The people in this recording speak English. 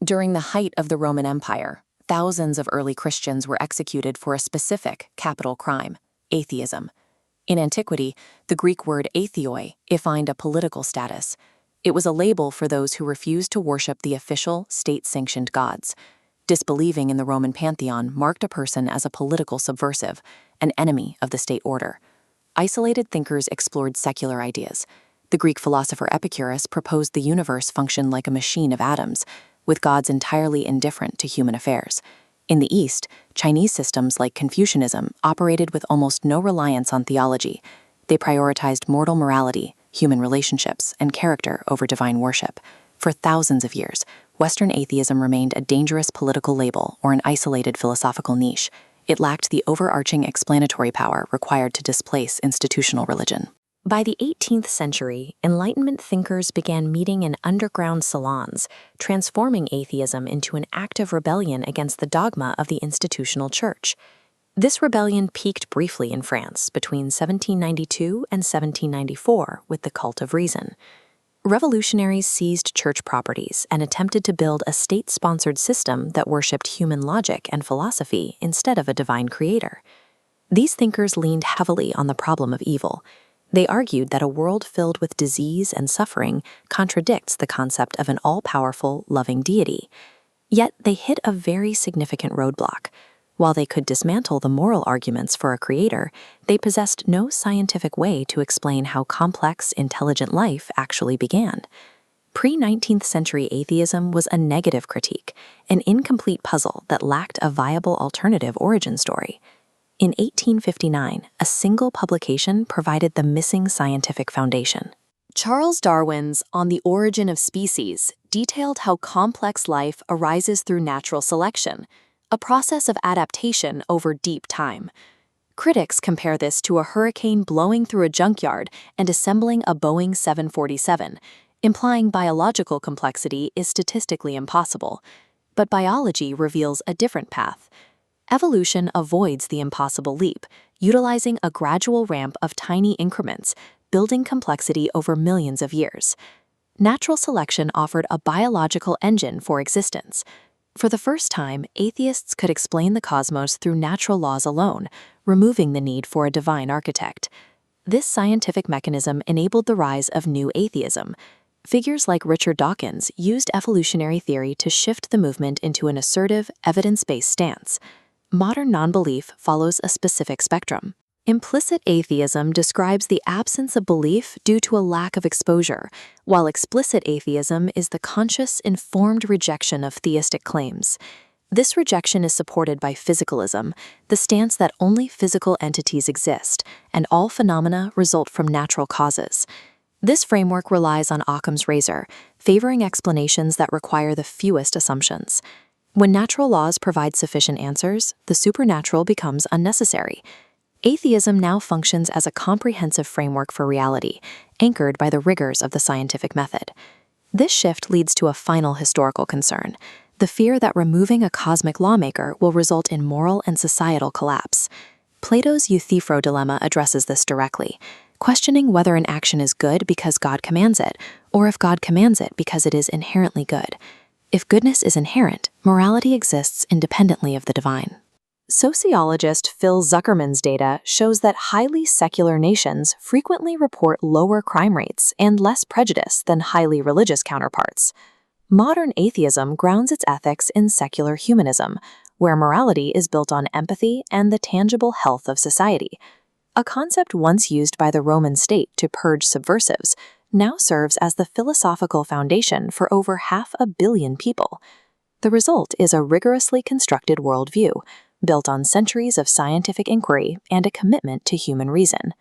During the height of the Roman Empire, thousands of early Christians were executed for a specific capital crime, atheism. In antiquity, the Greek word atheoi defined a political status. It was a label for those who refused to worship the official, state-sanctioned gods. Disbelieving in the Roman pantheon marked a person as a political subversive, an enemy of the state order. Isolated thinkers explored secular ideas. The Greek philosopher Epicurus proposed the universe functioned like a machine of atoms, with gods entirely indifferent to human affairs. In the East, Chinese systems like Confucianism operated with almost no reliance on theology. They prioritized mortal morality, human relationships, and character over divine worship. For thousands of years, Western atheism remained a dangerous political label or an isolated philosophical niche. It lacked the overarching explanatory power required to displace institutional religion. By the 18th century, Enlightenment thinkers began meeting in underground salons, transforming atheism into an active rebellion against the dogma of the institutional church. This rebellion peaked briefly in France between 1792 and 1794 with the Cult of Reason. Revolutionaries seized church properties and attempted to build a state-sponsored system that worshipped human logic and philosophy instead of a divine creator. These thinkers leaned heavily on the problem of evil. They argued that a world filled with disease and suffering contradicts the concept of an all-powerful, loving deity. Yet they hit a very significant roadblock. While they could dismantle the moral arguments for a creator, they possessed no scientific way to explain how complex, intelligent life actually began. Pre-19th century atheism was a negative critique, an incomplete puzzle that lacked a viable alternative origin story. In 1859, a single publication provided the missing scientific foundation. Charles Darwin's On the Origin of Species detailed how complex life arises through natural selection, a process of adaptation over deep time. Critics compare this to a hurricane blowing through a junkyard and assembling a Boeing 747, implying biological complexity is statistically impossible. But biology reveals a different path. Evolution avoids the impossible leap, utilizing a gradual ramp of tiny increments, building complexity over millions of years. Natural selection offered a biological engine for existence. For the first time, atheists could explain the cosmos through natural laws alone, removing the need for a divine architect. This scientific mechanism enabled the rise of new atheism. Figures like Richard Dawkins used evolutionary theory to shift the movement into an assertive, evidence-based stance. Modern non-belief follows a specific spectrum. Implicit atheism describes the absence of belief due to a lack of exposure, while explicit atheism is the conscious, informed rejection of theistic claims. This rejection is supported by physicalism, the stance that only physical entities exist, and all phenomena result from natural causes. This framework relies on Occam's razor, favoring explanations that require the fewest assumptions. When natural laws provide sufficient answers, the supernatural becomes unnecessary. Atheism now functions as a comprehensive framework for reality, anchored by the rigors of the scientific method. This shift leads to a final historical concern, the fear that removing a cosmic lawmaker will result in moral and societal collapse. Plato's Euthyphro dilemma addresses this directly, questioning whether an action is good because God commands it, or if God commands it because it is inherently good. If goodness is inherent, morality exists independently of the divine. Sociologist Phil Zuckerman's data shows that highly secular nations frequently report lower crime rates and less prejudice than highly religious counterparts. Modern atheism grounds its ethics in secular humanism, where morality is built on empathy and the tangible health of society. A concept once used by the Roman state to purge subversives now serves as the philosophical foundation for over 500 million people. The result is a rigorously constructed worldview, built on centuries of scientific inquiry and a commitment to human reason.